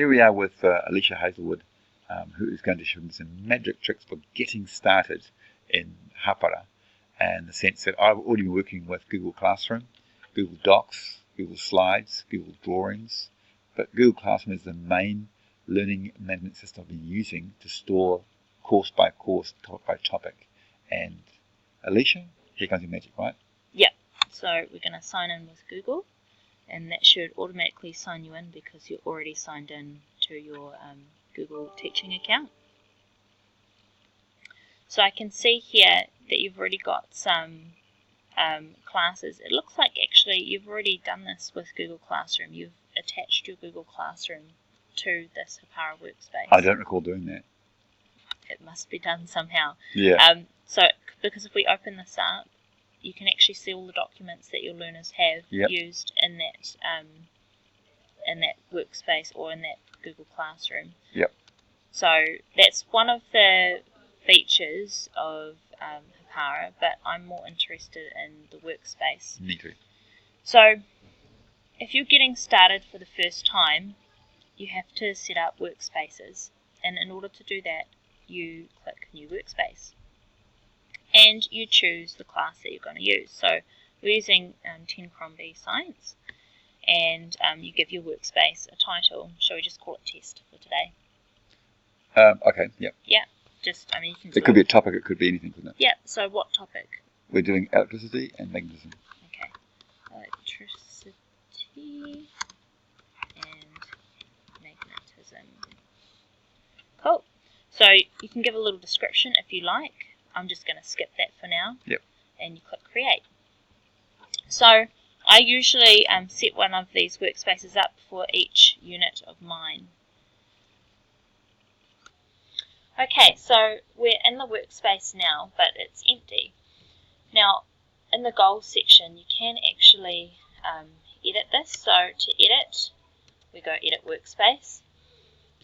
Here we are with Alicia Hazelwood, who is going to show me some magic tricks for getting started in Hapara, and the sense that I've already been working with Google Classroom, Google Docs, Google Slides, Google Drawings, but Google Classroom is the main learning management system I've been using to store course by course, topic by topic. And Alicia, here comes your magic, right? Yep. So we're going to sign in with Google, and that should automatically sign you in because you're already signed in to your Google teaching account. So I can see here that you've already got some classes. It looks like actually you've already done this with Google Classroom. You've attached your Google Classroom to this Hapara workspace. I don't recall doing that. It must be done somehow. Yeah. So because if we open this up, you can actually see all the documents that your learners have used in that workspace or in that Google Classroom. Yep. So that's one of the features of Hapara, but I'm more interested in the workspace. Me too. So if you're getting started for the first time, you have to set up workspaces, and in order to do that, you click New Workspace, and you choose the class that you're going to use. So we're using 10 Crom B Science, and you give your workspace a title. Shall we just call it Test for today? Okay, yep. Yeah, you can. It could be a topic, it could be anything, couldn't it? Yeah, so what topic? We're doing electricity and magnetism. Okay, electricity and magnetism. Cool. So you can give a little description if you like. I'm just going to skip that for now. Yep. And you click Create. So I usually set one of these workspaces up for each unit of mine. Okay, so we're in the workspace now, but it's empty. Now, in the goals section, you can actually edit this. So to edit, we go Edit Workspace,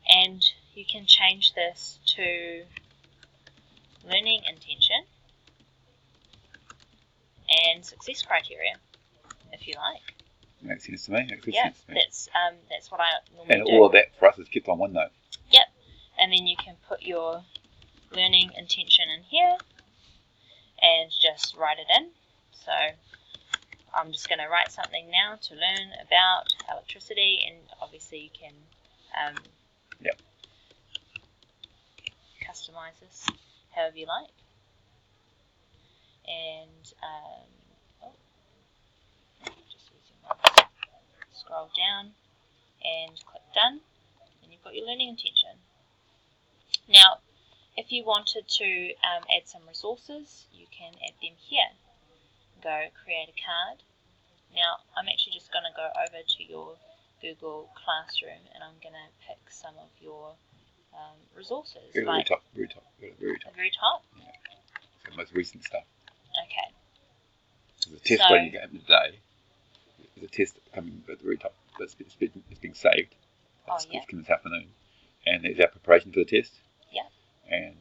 and you can change this to Learning Intention and Success Criteria, if you like. Makes sense to me. Yeah, that's what I normally do. And all of that for us is kept on OneNote. Yep. And then you can put your learning intention in here and just write it in. So I'm just going to write something now to learn about electricity, and obviously you can customize this however you like. And just using my scroll down and click Done, and you've got your learning intention. Now, if you wanted to add some resources, you can add them here. Go Create a Card. Now, I'm actually just going to go over to your Google Classroom, and I'm going to pick some of your resources. Very top. The very top? Yeah. It's the most recent stuff. Okay. There's a test waiting to happen today. There's a test coming at the very top. It's being saved. It's coming this afternoon. And there's our preparation for the test. Yeah. And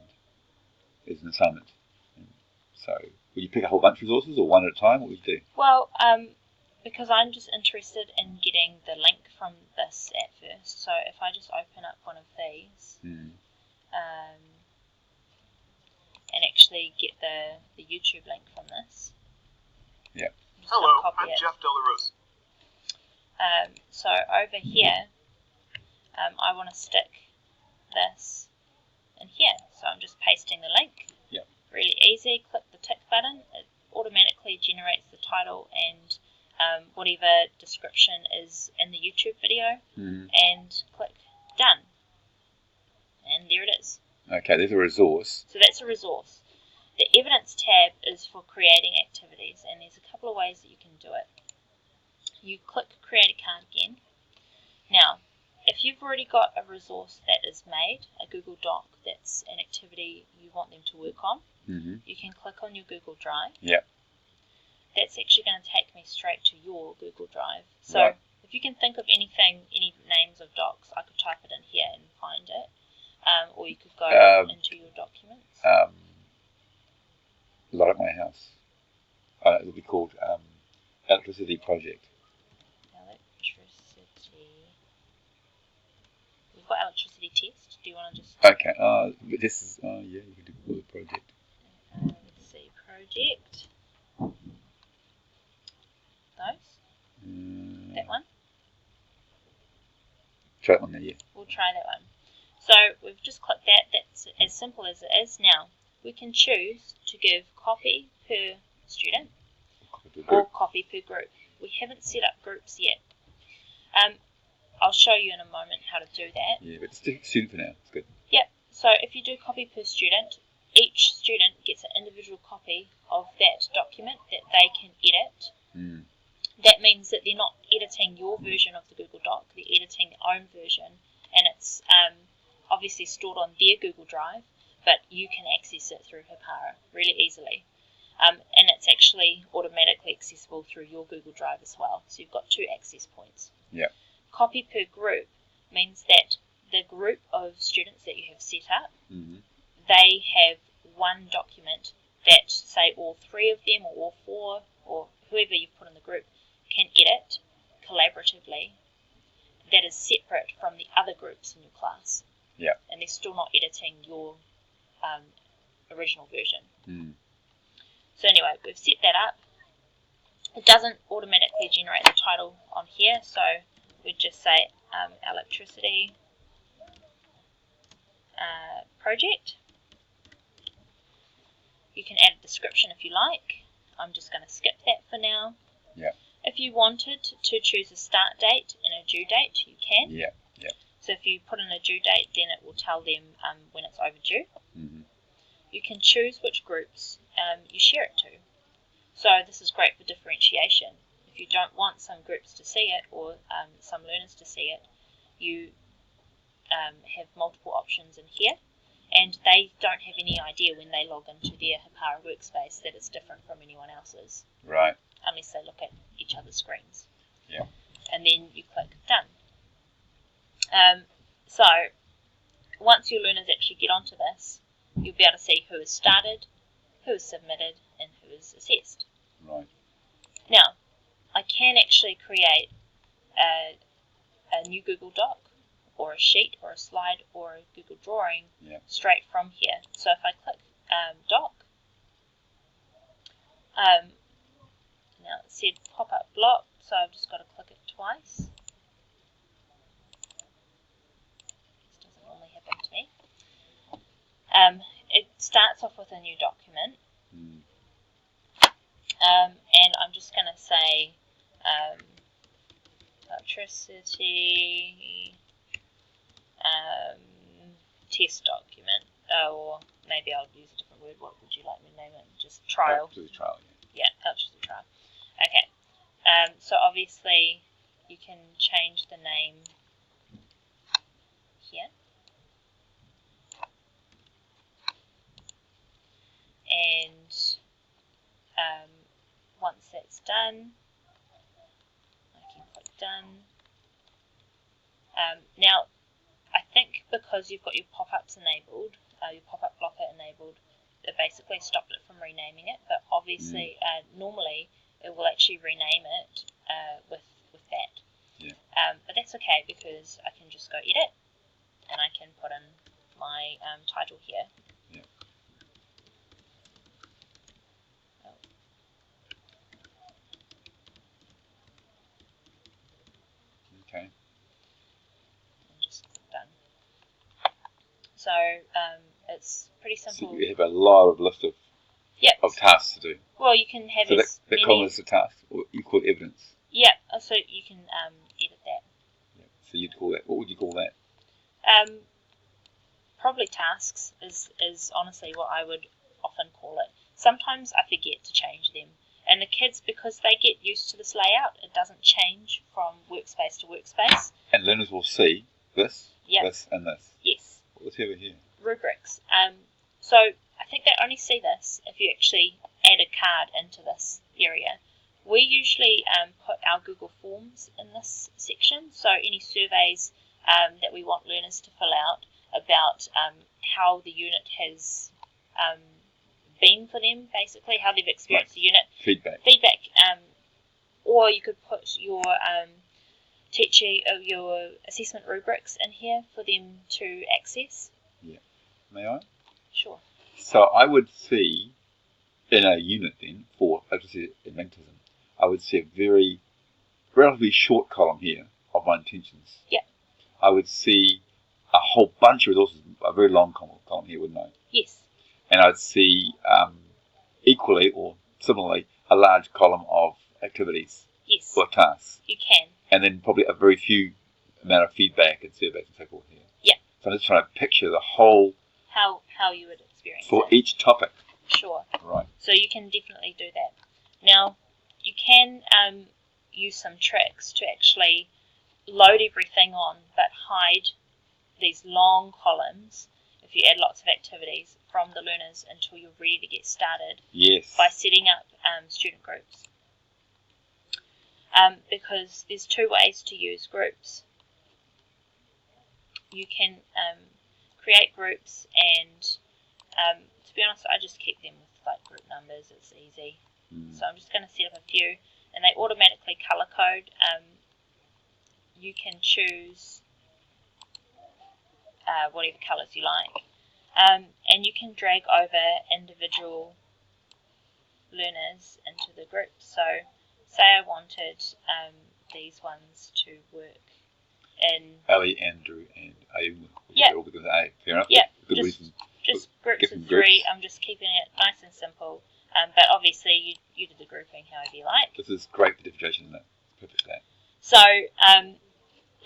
there's an assignment. And so, will you pick a whole bunch of resources or one at a time? What would you do? Well, because I'm just interested in getting the link from this at first. So if I just open up one of these and actually get the YouTube link from this. Yeah. Hello, I'm Jeff Delarose. So over here, I want to stick this in here. So I'm just pasting the link. Yeah. Really easy. Click the tick button. It automatically generates the title and whatever description is in the YouTube video, and click Done. And there it is. Okay, there's a resource. So that's a resource. The Evidence tab is for creating activities, and there's a couple of ways that you can do it. You click Create a Card again. Now, if you've already got a resource that is made, a Google Doc that's an activity you want them to work on, you can click on your Google Drive. Yep. That's actually going to take me straight to your Google Drive. So if you can think of anything, any names of docs, I could type it in here and find it. Or you could go into your documents. Light Up My House. It'll be called Electricity Project. Electricity activity test. Do you want to just... Okay, this is, yeah, you can do for the project. Let's see, project. Those? That one? Try that one there, yeah. We'll try that one. So we've just clicked that. That's as simple as it is. Now, we can choose to give copy per student or copy per group. We haven't set up groups yet. I'll show you in a moment how to do that. Yeah, but it's student for now. It's good. Yep. So if you do copy per student, each student gets an individual copy of that document that they can edit. Mm. That means that they're not editing your version of the Google Doc, they're editing their own version, and it's obviously stored on their Google Drive, but you can access it through Hapara really easily. And it's actually automatically accessible through your Google Drive as well, so you've got 2 access points. Yeah. Copy per group means that the group of students that you have set up, they have one document that, say, all 3 of them or all 4 or whoever you've put in the group can edit collaboratively, that is separate from the other groups in your class. Yeah. And they're still not editing your original version. Mm. So anyway, we've set that up. It doesn't automatically generate the title on here, so we'd just say electricity project. You can add a description if you like. I'm just going to skip that for now. Yeah. If you wanted to choose a start date and a due date, you can. Yeah. Yeah. So if you put in a due date, then it will tell them when it's overdue. Mm-hmm. You can choose which groups you share it to. So this is great for differentiation. If you don't want some groups to see it or some learners to see it, you have multiple options in here, and they don't have any idea when they log into their Hapara workspace that it's different from anyone else's. Right. Unless they look at each other's screens. Yeah. And then you click done. So once your learners actually get onto this, you'll be able to see who has started, who has submitted, and who is assessed. Right. Now, I can actually create a new Google Doc or a sheet or a slide or a Google drawing straight from here. So if I click Doc, now it said pop-up block, so I've just got to click it twice. This doesn't normally happen to me. It starts off with a new document. And I'm just going to say electricity test document, or maybe I'll use a different word. What would you like me to name it? Just trial. Electricity trial. Yeah, electricity trial. Okay. So obviously you can change the name here. And once that's done, I can click done. Now, I think because you've got your pop-ups enabled, your pop-up blocker enabled, it basically stopped it from renaming it, but obviously normally it will actually rename it with that. Yeah. But that's okay because I can just go edit and I can put in my title here. Yeah. Okay. And just click done. So it's pretty simple. So you have a lot of list of tasks to do. Well, you can have that column is the task, or you call it evidence. Yeah, so you can edit that. Yeah. So you'd call that. What would you call that? Probably tasks is honestly what I would often call it. Sometimes I forget to change them. And the kids, because they get used to this layout, it doesn't change from workspace to workspace. And learners will see this, this, and this. Yes. What's over here? Rubrics. So I think they only see this if you actually add a card into this area. We usually put our Google Forms in this section, so any surveys that we want learners to fill out about how the unit has been for them, basically, how they've experienced the unit. Feedback. Or you could put your your assessment rubrics in here for them to access. Yeah. May I? Sure. So I would see in a unit then for magnetism, I would see a very relatively short column here of my intentions. Yeah. I would see a whole bunch of resources, a very long column here, wouldn't I? Yes. And I'd see equally or similarly a large column of activities. Yes. Or tasks. You can. And then probably a very few amount of feedback and surveys and so forth here. Yeah. So I'm just trying to picture the whole how you would experience for it. each topic. Sure. Right. So you can definitely do that. Now, you can use some tricks to actually load everything on but hide these long columns if you add lots of activities from the learners until you're ready to get started. Yes. By setting up student groups. Because there's two ways to use groups. You can create groups and to be honest, I just keep them with like group numbers. It's easy. So I'm just going to set up a few, and they automatically color code. You can choose whatever colors you like, and you can drag over individual learners into the group. So say I wanted these ones to work in Ali, Andrew, and Ayuma. Yeah. All because A. Fair enough. Yeah. Good reason. Just groups of Different 3. groups. I'm just keeping it nice and simple. But obviously you do the grouping however you like. This is great for differentiation, isn't it? Perfect for that. So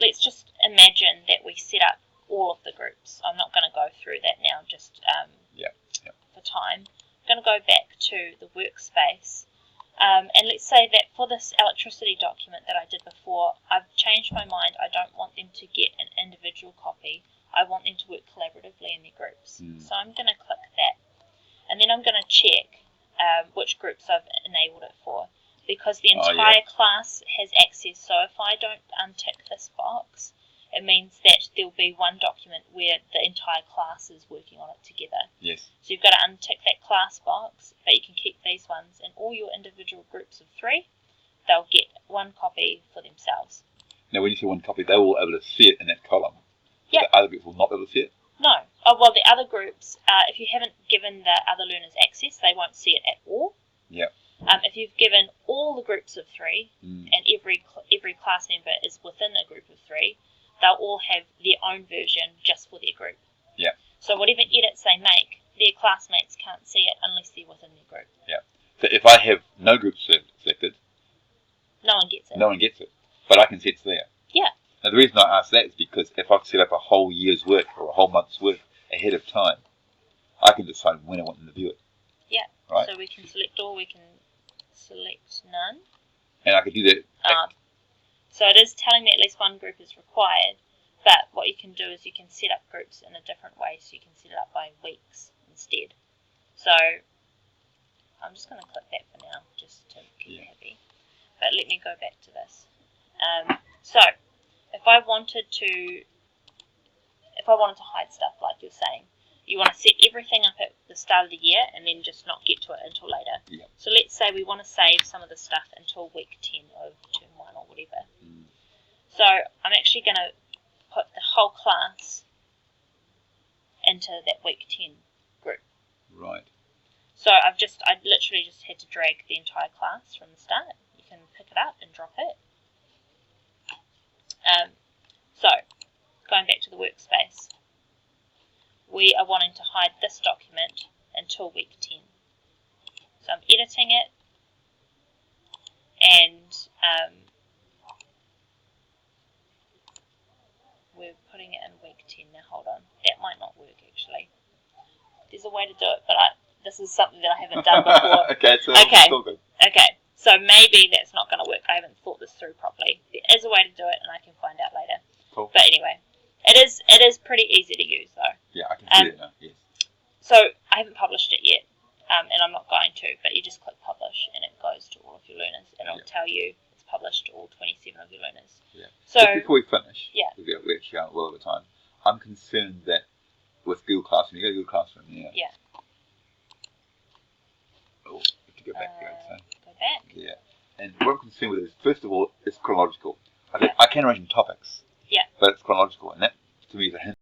let's just imagine that we set up all of the groups. I'm not going to go through that now, just for time. I'm going to go back to the workspace. And let's say that for this electricity document that I did before, I've changed my mind. I don't want them to get an individual copy. I want them to work collaboratively in their groups. So I'm going to click that. And then I'm going to check which groups I've enabled it for. Because the entire class has access. So if I don't untick this box, it means that there'll be one document where the entire class is working on it together. Yes. So you've got to untick that class box, but you can keep these ones. And all your individual groups of 3, they'll get one copy for themselves. Now, when you say one copy, they will be able to see it in that column. Yeah. The other groups will not be able to see it? No. Oh, well, the other groups, if you haven't given the other learners access, they won't see it at all. Yeah. If you've given all the groups of 3, and every class member is within a group of 3, they'll all have their own version just for their group. Yeah. So whatever edits they make, their classmates can't see it unless they're within their group. Yeah. So if I have no group selected, no one gets it. No one gets it, but I can see it's there. Yeah. Now the reason I ask that is because if I've set up a whole year's work or a whole month's work ahead of time, I can decide when I want them to view it. Yeah. Right. So we can select all, we can select none. And I could do that. So it is telling me at least one group is required, but what you can do is you can set up groups in a different way, so you can set it up by weeks instead. So I'm just going to click that for now, just to keep you happy. But let me go back to this. So if I wanted to hide stuff like you're saying, you want to set everything up at the start of the year and then just not get to it until later. Yeah. So let's say we want to save some of the stuff until week 10 of term 1 or whatever. So I'm actually going to put the whole class into that week 10 group. Right. So I literally just had to drag the entire class from the start. You can pick it up and drop it. So going back to the workspace, we are wanting to hide this document until week 10. So I'm editing it, and we're putting it in week 10. Now hold on, that might not work actually. There's a way to do it, but this is something that I haven't done before. Okay, still good. Okay, so maybe that's not going to work. I haven't thought this through properly. There is a way to do it, and I can find out later. Cool. But anyway, it is pretty easy to use though. Yeah, I can see it now. Yes. So I haven't published it yet, and I'm not going to. But you just click publish, and it goes to all of your learners, and it'll tell you it's published to all 27 of your learners. Yeah. So just before we finish, yeah, we're actually going well over time. I'm concerned that with Google Classroom, you go to Google Classroom, yeah. Oh, have to go back. Go back. Yeah. And what I'm concerned with is, first of all, it's chronological. I can arrange in topics. Yeah. But it's chronological, and that to me is a hint.